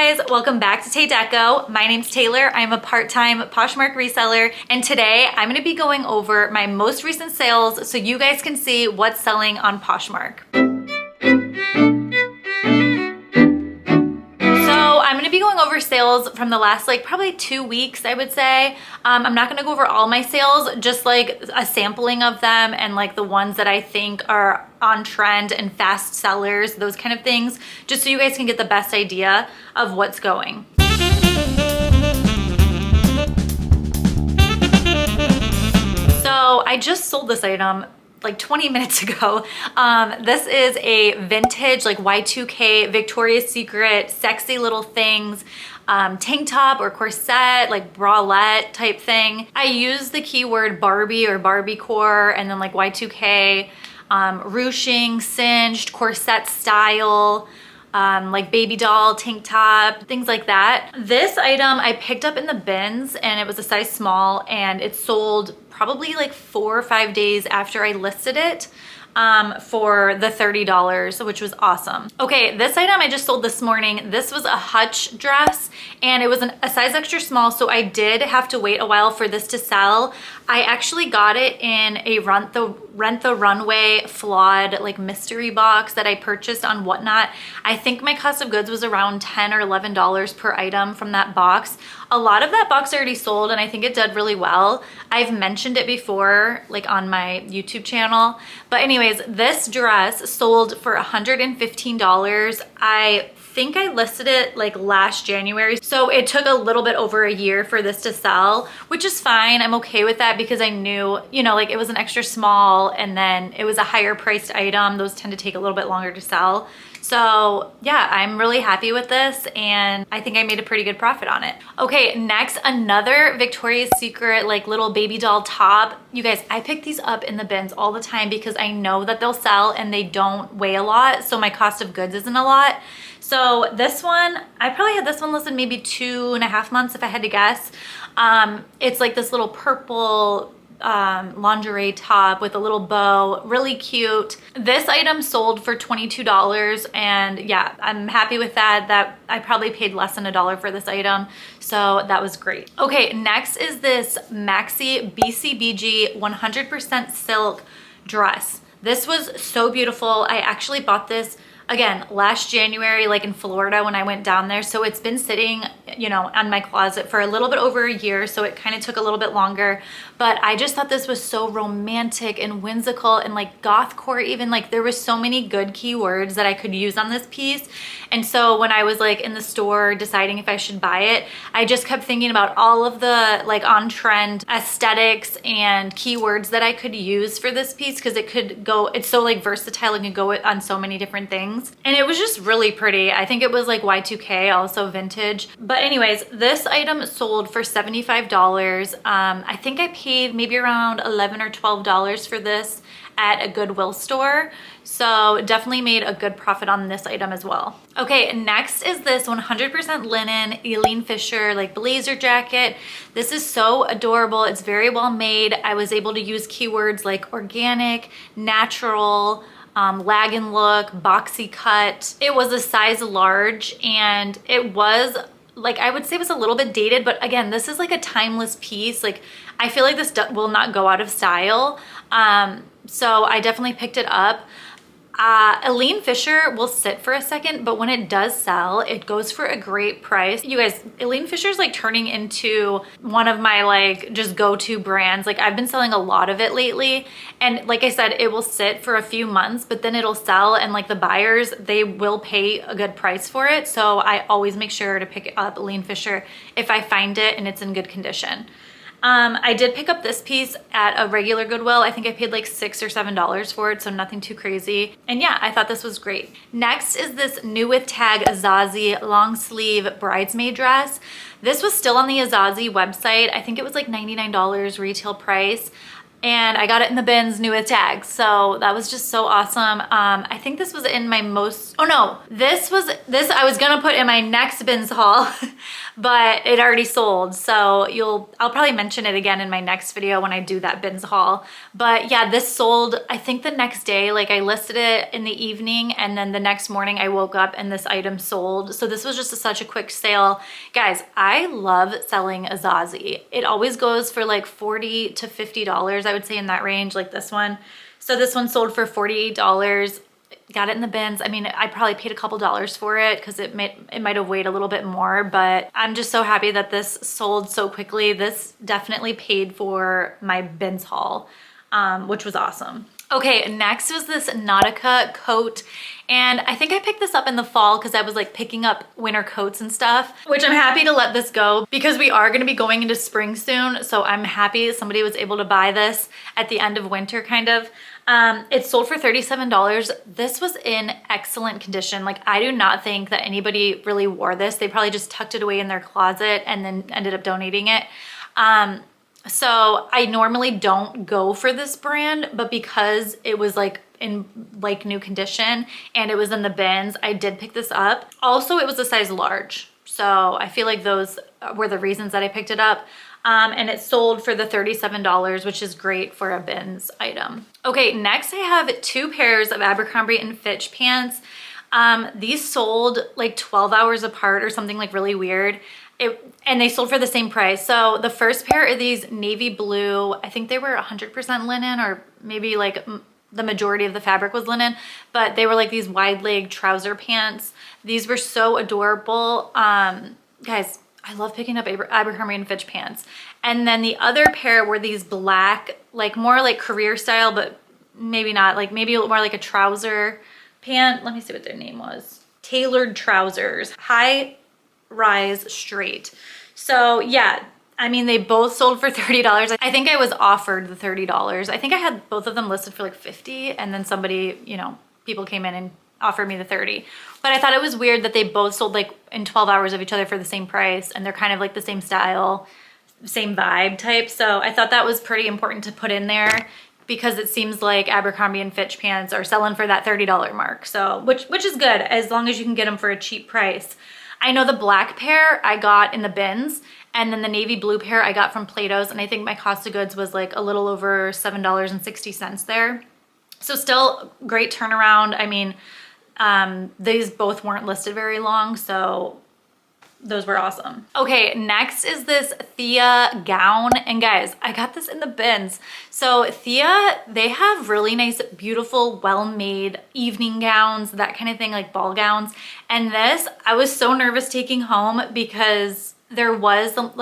guys, welcome back to Tay Deco. My name's Taylor. I'm a part-time Poshmark reseller, and today I'm going to be going over my most recent sales so you guys can see what's selling on Poshmark. I'm gonna be going over sales from the last probably 2 weeks, I would say. I'm not gonna go over all my sales, just a sampling of them and the ones that I think are on trend and fast sellers, those kind of things, just so you guys can get the best idea of what's going. So I just sold this item 20 minutes ago. This is a vintage Y2K Victoria's Secret sexy little things tank top or corset, bralette type thing. I use the keyword Barbie or Barbiecore and then Y2K, ruching, cinched, corset style, baby doll, tank top, things like that. This item I picked up in the bins and it was a size small and it sold probably 4 or 5 days after I listed it for the $30, which was awesome. Okay, this item I just sold this morning. This was a Hutch dress and it was a size extra small, so I did have to wait a while for this to sell. I actually got it in a Rent the Runway flawed mystery box that I purchased on Whatnot. I think my cost of goods was around $10 or $11 per item from that box. A lot of that box already sold and I think it did really well. I've mentioned it before on my YouTube channel. But anyways, this dress sold for $115. I think I listed it last January, so it took a little bit over a year for this to sell, which is fine. I'm okay with that because I knew, it was an extra small and then it was a higher priced item. Those tend to take a little bit longer to sell. So yeah, I'm really happy with this and I think I made a pretty good profit on it. Okay, next, another Victoria's Secret little baby doll top. You guys, I pick these up in the bins all the time because I know that they'll sell and they don't weigh a lot, so my cost of goods isn't a lot. So this one, I probably had this one listed maybe 2.5 months if I had to guess. It's this little purple lingerie top with a little bow, really cute. This item sold for $22 and yeah, I'm happy with that. I probably paid less than $1 for this item, so that was great. Okay, next is this Maxi BCBG 100% silk dress. This was so beautiful. I actually bought this again last January in Florida when I went down there, so it's been sitting on my closet for a little bit over a year, so it kind of took a little bit longer, but I just thought this was so romantic and whimsical and gothcore even. There was so many good keywords that I could use on this piece, and so when I was in the store deciding if I should buy it, I just kept thinking about all of the on trend aesthetics and keywords that I could use for this piece, because it's so versatile and can go on so many different things. And it was just really pretty. I think it was Y2K, also vintage. But anyways, this item sold for $75. I think I paid maybe around $11 or $12 for this at a Goodwill store. So definitely made a good profit on this item as well. Okay, next is this 100% linen Eileen Fisher blazer jacket. This is so adorable. It's very well made. I was able to use keywords like organic, natural, lag and look, boxy cut. It was a size large and it was I would say it was a little bit dated, but again, this is a timeless piece. I feel this will not go out of style. So I definitely picked it up. Eileen Fisher will sit for a second, but when it does sell, it goes for a great price. You guys, Eileen Fisher's turning into one of my just go-to brands. I've been selling a lot of it lately, and like I said, it will sit for a few months, but then it'll sell, and the buyers, they will pay a good price for it. So I always make sure to pick up Eileen Fisher if I find it and it's in good condition. I did pick up this piece at a regular Goodwill. I think I paid $6 or $7 for it, so nothing too crazy. And yeah, I thought this was great. Next is this New With Tag Azazi long sleeve bridesmaid dress. This was still on the Azazi website. I think it was $99 retail price. And I got it in the bins, new with tags. So that was just so awesome. I think this was in my I was gonna put in my next bins haul, but it already sold. So I'll probably mention it again in my next video when I do that bins haul. But yeah, this sold, I think the next day. Like I listed it in the evening and then the next morning I woke up and this item sold. So this was just such a quick sale. Guys, I love selling a Zazie. It always goes for like $40 to $50, I would say, in that range, like this one. So this one sold for $48. Got it in the bins. I mean, I probably paid a couple dollars for it because it might have weighed a little bit more, but I'm just so happy that this sold so quickly. This definitely paid for my bins haul, which was awesome. Okay, next was this Nautica coat. And I think I picked this up in the fall because I was like picking up winter coats and stuff, which I'm happy to let this go because we are going to be going into spring soon. So I'm happy somebody was able to buy this at the end of winter kind of. It sold for $37. This was in excellent condition. Like I do not think that anybody really wore this. They probably just tucked it away in their closet and then ended up donating it. So I normally don't go for this brand, but because it was like in like new condition and it was in the bins, I did pick this up. Also, it was a size large. So I feel like those were the reasons that I picked it up. And it sold for the $37, which is great for a bins item. Okay, next I have 2 pairs of Abercrombie & Fitch pants. These sold like 12 hours apart or something like really weird. And they sold for the same price. So the first pair are these navy blue, I think they were 100% linen, or maybe like the majority of the fabric was linen, but they were like these wide leg trouser pants. These were so adorable. Guys, I love picking up Abercrombie & Fitch pants. And then the other pair were these black, like more like career style, but maybe not, like maybe more like a trouser pant. Let me see what their name was. Tailored trousers, high rise straight. So yeah, I mean, they both sold for $30. I think I was offered the $30. I think I had both of them listed for like $50, and then somebody, you know, people came in and offered me the $30. But I thought it was weird that they both sold like in 12 hours of each other for the same price, and they're kind of like the same style, same vibe type. So I thought that was pretty important to put in there because it seems like Abercrombie & Fitch pants are selling for that $30 mark. So, which is good as long as you can get them for a cheap price. I know the black pair I got in the bins, and then the navy blue pair I got from Plato's, and I think my cost of goods was like a little over $7.60 there. So still great turnaround. I mean, these both weren't listed very long, so those were awesome. Okay, next is this Thea gown. And guys, I got this in the bins. So Thea, they have really nice, beautiful, well-made evening gowns, that kind of thing, like ball gowns. And this, I was so nervous taking home because there was some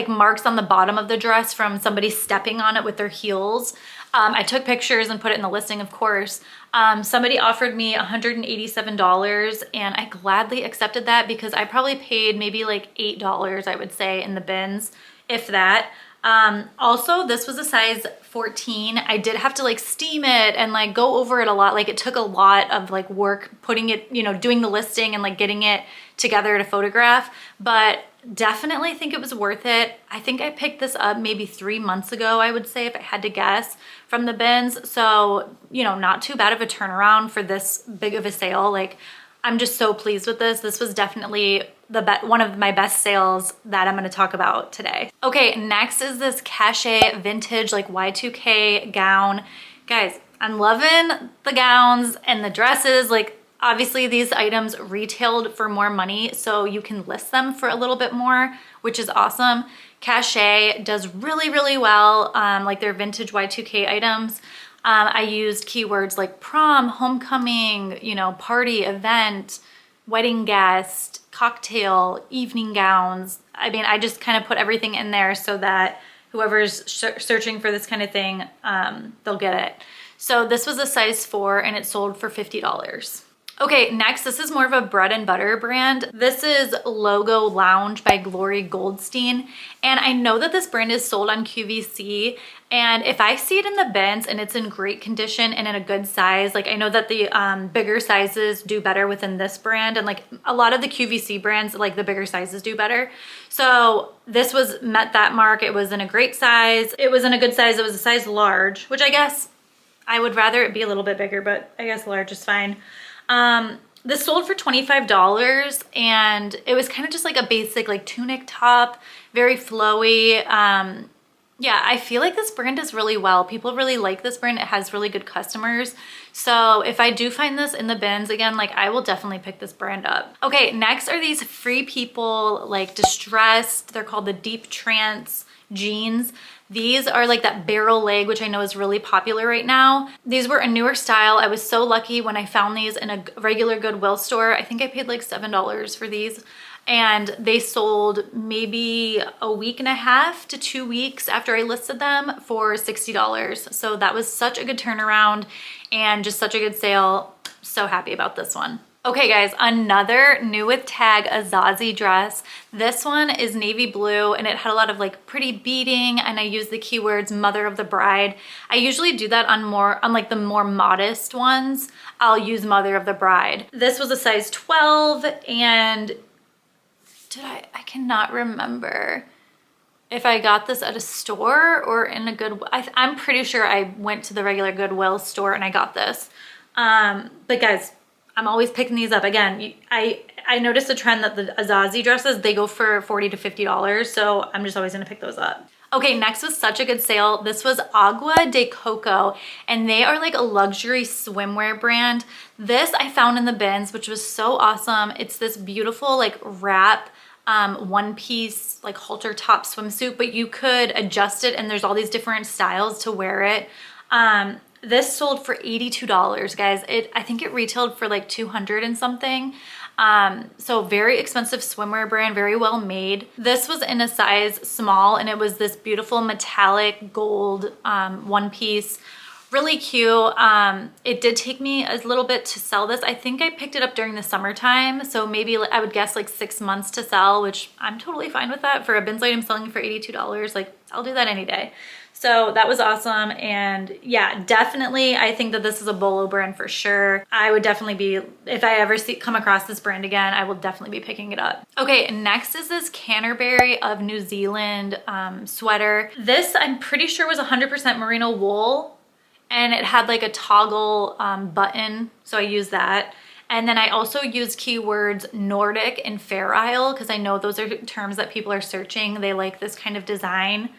marks on the bottom of the dress from somebody stepping on it with their heels. I took pictures and put it in the listing, of course. Somebody offered me $187 and I gladly accepted that because I probably paid maybe like $8, I would say, in the bins, if that. Also, this was a size 14. I did have to like steam it and like go over it a lot. Like it took a lot of like work putting it, you know, doing the listing and like getting it together to photograph, but definitely think it was worth it. I think I picked this up maybe 3 months ago, I would say, if I had to guess, from the bins. So, you know, not too bad of a turnaround for this big of a sale. Like, I'm just so pleased with this. This was definitely one of my best sales that I'm going to talk about today. Okay, next is this Cachet vintage like Y2K gown. Guys, I'm loving the gowns and the dresses. Like, obviously these items retailed for more money, so you can list them for a little bit more, which is awesome. Cachet does really, really well, like their vintage Y2K items. I used keywords like prom, homecoming, you know, party, event, wedding guest, cocktail, evening gowns. I mean, I just kind of put everything in there so that whoever's searching for this kind of thing, they'll get it. So this was a size 4 and it sold for $50. Okay, next, this is more of a bread and butter brand. This is Logo Lounge by Glory Goldstein. And I know that this brand is sold on QVC. And if I see it in the bins and it's in great condition and in a good size, like I know that the bigger sizes do better within this brand. And like a lot of the QVC brands, like the bigger sizes do better. So this met that mark. It was in a great size. It was in a good size. It was a size large, which I guess I would rather it be a little bit bigger, but I guess large is fine. This sold for $25 and it was kind of just like a basic like tunic top, very flowy. Yeah, I feel like this brand does really well. People really like this brand. It has really good customers. So if I do find this in the bins again, like I will definitely pick this brand up. Okay, next are these Free People like distressed. They're called the Deep Trance jeans. These are like that barrel leg, which I know is really popular right now. These were a newer style. I was so lucky when I found these in a regular Goodwill store. I think I paid like $7 for these. And they sold maybe a week and a half to 2 weeks after I listed them for $60. So that was such a good turnaround and just such a good sale. So happy about this one. Okay guys, another new with tag Azazi dress. This one is navy blue and it had a lot of like pretty beading, and I used the keywords mother of the bride. I usually do that on like the more modest ones. I'll use mother of the bride. This was a size 12 and I cannot remember if I got this at a store or in a Goodwill. I'm pretty sure I went to the regular Goodwill store and I got this. But guys, I'm always picking these up. Again, I noticed a trend that the Azazi dresses, they go for $40 to $50. So I'm just always gonna pick those up. Okay, next was such a good sale. This was Agua de Coco, and they are like a luxury swimwear brand. This I found in the bins, which was so awesome. It's this beautiful like wrap one piece like halter top swimsuit, but you could adjust it and there's all these different styles to wear it. This sold for $82, guys. I think it retailed for like 200 and something. So very expensive swimwear brand, very well made. This was in a size small and it was this beautiful metallic gold one piece. Really cute. It did take me a little bit to sell this. I think I picked it up during the summertime, so maybe I would guess like 6 months to sell, which I'm totally fine with that. For a bins item selling for $82, like I'll do that any day. So that was awesome. And yeah, definitely I think that this is a BOLO brand for sure. I would definitely be, if I ever come across this brand again, I will definitely be picking it up. Okay, next is this Canterbury of New Zealand sweater. This I'm pretty sure was 100% merino wool. And it had like a toggle button, so I used that. And then I also used keywords Nordic and Fair Isle because I know those are terms that people are searching. They like this kind of design,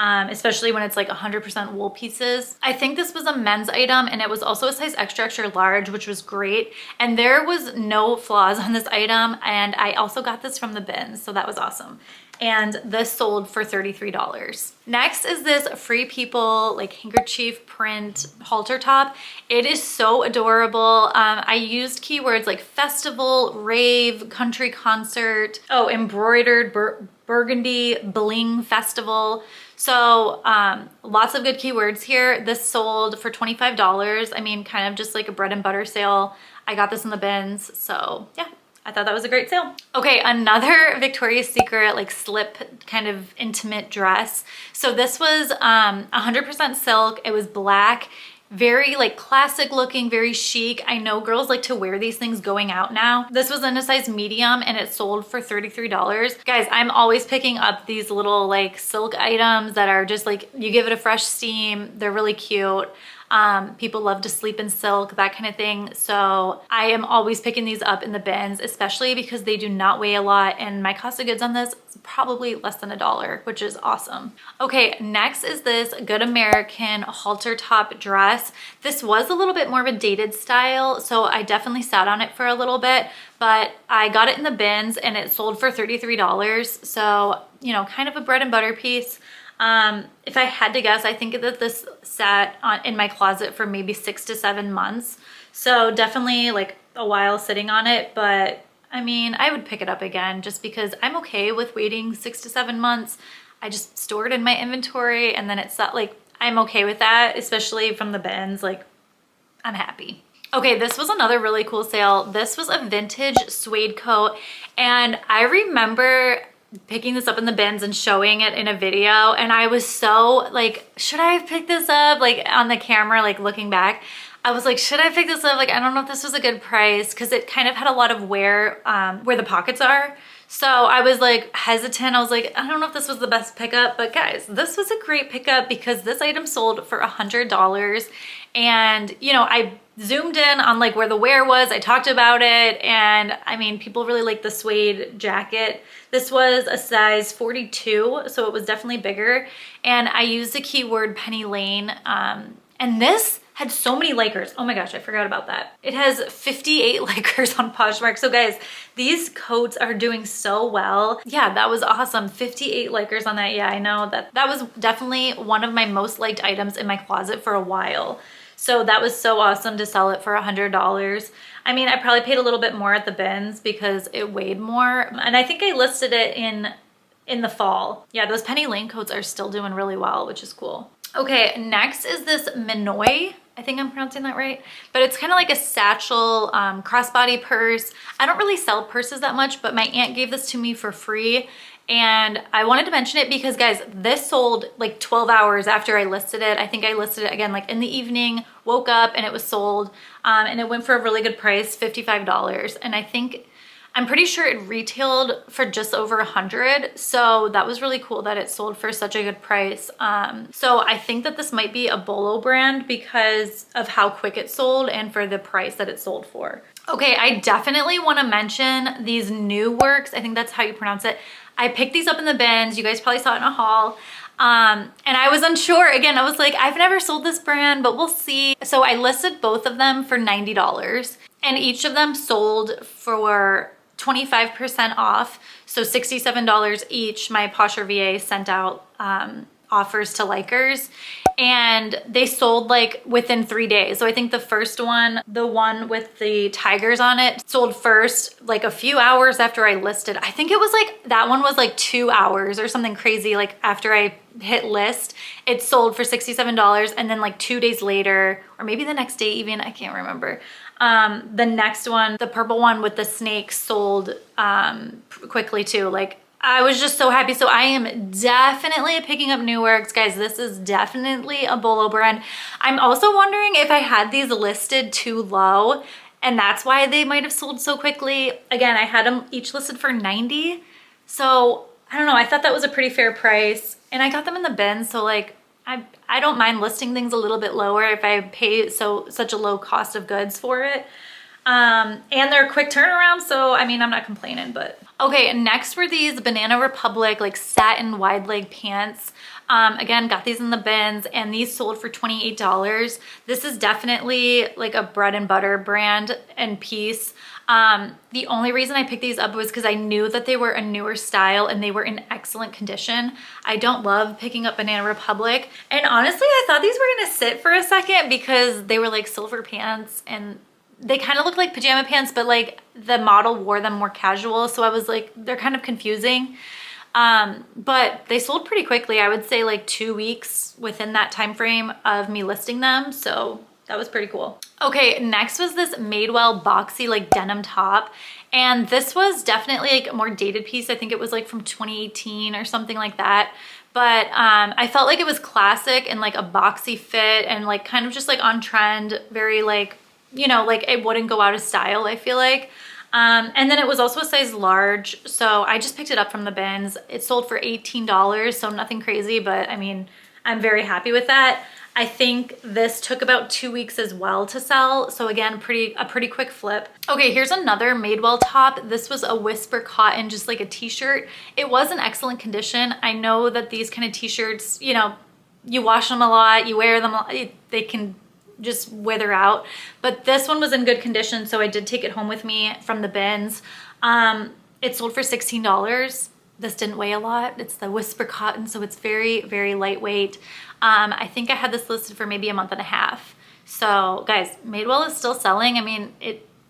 especially when it's like 100% wool pieces. I think this was a men's item and it was also a size extra, extra large, which was great. And there was no flaws on this item. And I also got this from the bins, so that was awesome. And this sold for $33. Next is this Free People like handkerchief print halter top. It is so adorable. I used keywords like festival, rave, country concert, embroidered burgundy, bling festival. So lots of good keywords here. This sold for $25. I mean, kind of just like a bread and butter sale. I got this in the bins, so yeah. I thought that was a great sale. Okay, another Victoria's Secret like slip kind of intimate dress. So this was 100% silk. It was black, very like classic looking, very chic. I know girls like to wear these things going out now. This was in a size medium and it sold for $33. Guys, I'm always picking up these little like silk items that are just like, you give it a fresh steam. They're really cute. People love to sleep in silk, that kind of thing. So I am always picking these up in the bins, especially because they do not weigh a lot. And my cost of goods on this is probably less than $1, which is awesome. Okay, next is this Good American halter top dress. This was a little bit more of a dated style, so I definitely sat on it for a little bit, but I got it in the bins and it sold for $33. So, you know, kind of a bread and butter piece. If I had to guess, I think that this sat in my closet for maybe 6 to 7 months. So definitely like a while sitting on it, but I mean, I would pick it up again just because I'm okay with waiting 6 to 7 months. I just store it in my inventory and then it's like, I'm okay with that, especially from the bins. Like, I'm happy. Okay, this was another really cool sale. This was a vintage suede coat, and I remember picking this up in the bins and showing it in a video, and I was so like, should I have picked this up? Like on the camera, like looking back, I was like, should I pick this up? Like, I don't know if this was a good price because it kind of had a lot of wear where the pockets are. So I was like hesitant. I was like, I don't know if this was the best pickup, but guys, this was a great pickup because this item sold for $100 And, you know, I zoomed in on like where the wear was. I talked about it, and I mean, people really like the suede jacket. This was a size 42, so it was definitely bigger. And I used the keyword Penny Lane. And this had so many likers. Oh my gosh, I forgot about that. It has 58 likers on Poshmark. So guys, these coats are doing so well. Yeah, that was awesome. 58 likers on that. Yeah, I know that was definitely one of my most liked items in my closet for a while. So that was so awesome to sell it for $100. I mean, I probably paid a little bit more at the bins because it weighed more. And I think I listed it in the fall. Yeah, those Penny Lane coats are still doing really well, which is cool. Okay, next is this Minoy. I think I'm pronouncing that right, but it's kind of like a satchel crossbody purse. I don't really sell purses that much, but my aunt gave this to me for free. And I wanted to mention it because guys, this sold like 12 hours after I listed it. I think I listed it again like in the evening, woke up and it was sold. And it went for a really good price, $55. And I'm pretty sure it retailed for just over 100. So that was really cool that it sold for such a good price. So I think that this might be a BOLO brand because of how quick it sold and for the price that it sold for. Okay, I definitely want to mention these New Works. I think that's how you pronounce it. I picked these up in the bins. You guys probably saw it in a haul. And I was unsure. Again, I was like, I've never sold this brand, but we'll see. So I listed both of them for $90 and each of them sold for 25% off. So $67 each. My Posher VA sent out offers to likers, and they sold like within 3 days. So I think the first one, the one with the tigers on it, sold first like a few hours after I listed. I think it was like, that one was like 2 hours or something crazy. Like after I hit list, it sold for $67, and then like 2 days later, or maybe the next day even, I can't remember. The next one, the purple one with the snake, sold quickly too. Like I was just so happy. So I am definitely picking up New Works, guys. This is definitely a BOLO brand. I'm also wondering if I had these listed too low, and that's why they might have sold so quickly. Again, I had them each listed for 90. So I don't know. I thought that was a pretty fair price, and I got them in the bin. So like, I don't mind listing things a little bit lower if I pay such a low cost of goods for it. And they're a quick turnaround, so I mean, I'm not complaining. But okay, next were these Banana Republic like satin wide leg pants. Again, got these in the bins, and these sold for $28. This is definitely like a bread and butter brand and piece. The only reason I picked these up was because I knew that they were a newer style and they were in excellent condition. I don't love picking up Banana Republic, and honestly, I thought these were gonna sit for a second because they were like silver pants and they kind of look like pajama pants, but like the model wore them more casual. So I was like, they're kind of confusing. But they sold pretty quickly. I would say like 2 weeks within that time frame of me listing them. So that was pretty cool. Okay, next was this Madewell boxy like denim top. And this was definitely like a more dated piece. I think it was like from 2018 or something like that. But I felt like it was classic and like a boxy fit and like kind of just like on trend, very like, you know, like it wouldn't go out of style, I feel like. And then it was also a size large. So I just picked it up from the bins. It sold for $18, so nothing crazy, but I mean, I'm very happy with that. I think this took about 2 weeks as well to sell. So again, a pretty quick flip. Okay, here's another Madewell top. This was a Whisper cotton, just like a t-shirt. It was in excellent condition. I know that these kind of t-shirts, you know, you wash them a lot, you wear them a lot, they can just wither out, but this one was in good condition, so I did take it home with me from the bins. It sold for $16. This didn't weigh a lot. It's the Whisper cotton, so it's very, very lightweight. I think I had this listed for maybe a month and a half. So guys, Madewell is still selling. I mean,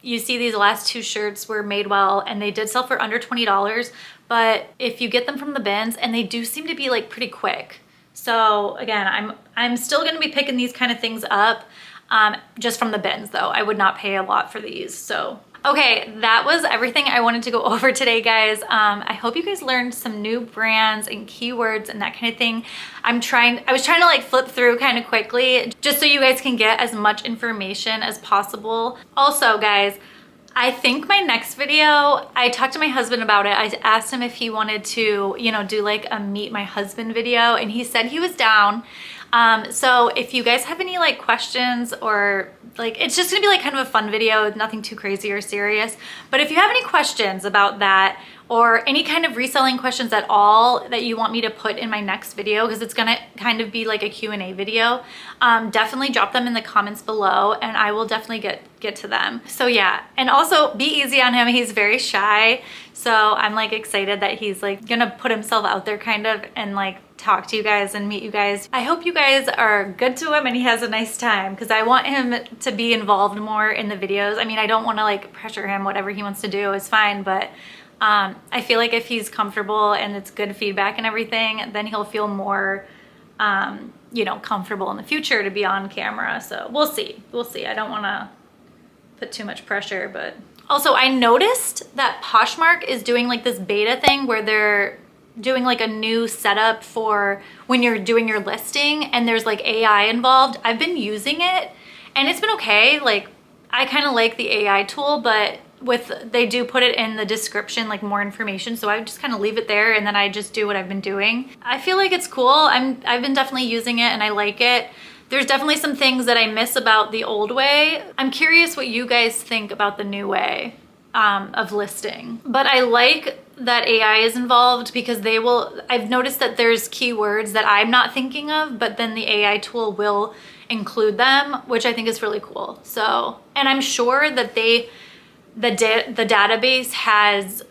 you see these last two shirts were Madewell and they did sell for under $20, but if you get them from the bins, and they do seem to be like pretty quick. So again, I'm still gonna be picking these kind of things up, just from the bins though. I would not pay a lot for these, so. Okay, that was everything I wanted to go over today, guys. I hope you guys learned some new brands and keywords and that kind of thing. I was trying to like flip through kind of quickly just so you guys can get as much information as possible. Also, guys, I think my next video, I talked to my husband about it. I asked him if he wanted to, you know, do like a meet my husband video, and he said he was down. So if you guys have any like questions, or like, it's just gonna be like kind of a fun video, nothing too crazy or serious. But if you have any questions about that, or any kind of reselling questions at all that you want me to put in my next video, because it's gonna kind of be like a Q&A video, definitely drop them in the comments below and I will definitely get to them. So yeah, and also be easy on him. He's very shy. So I'm like excited that he's like gonna put himself out there kind of and like talk to you guys and meet you guys. I hope you guys are good to him and he has a nice time, because I want him to be involved more in the videos. I mean, I don't want to like pressure him. Whatever he wants to do is fine, but I feel like if he's comfortable and it's good feedback and everything, then he'll feel more, you know, comfortable in the future to be on camera. So we'll see. We'll see. I don't want to put too much pressure, but also I noticed that Poshmark is doing like this beta thing where they're doing like a new setup for when you're doing your listing and there's like AI involved. I've been using it and it's been okay. Like I kind of like the AI tool, but they do put it in the description, like more information. So I would just kind of leave it there and then I just do what I've been doing. I feel like it's cool. I've been definitely using it and I like it. There's definitely some things that I miss about the old way. I'm curious what you guys think about the new way of listing. But I like that AI is involved because I've noticed that there's keywords that I'm not thinking of, but then the AI tool will include them, which I think is really cool. So, and I'm sure that the database has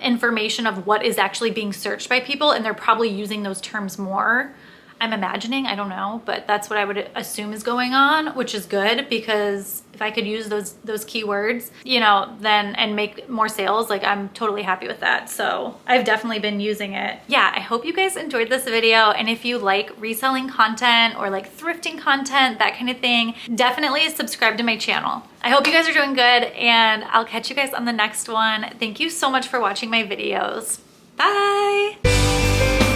information of what is actually being searched by people, and they're probably using those terms more. I'm imagining, I don't know, but that's what I would assume is going on, which is good, because if I could use those keywords, you know, then and make more sales, like I'm totally happy with that. So I've definitely been using it. Yeah, I hope you guys enjoyed this video. And if you like reselling content or like thrifting content, that kind of thing, definitely subscribe to my channel. I hope you guys are doing good and I'll catch you guys on the next one. Thank you so much for watching my videos. Bye.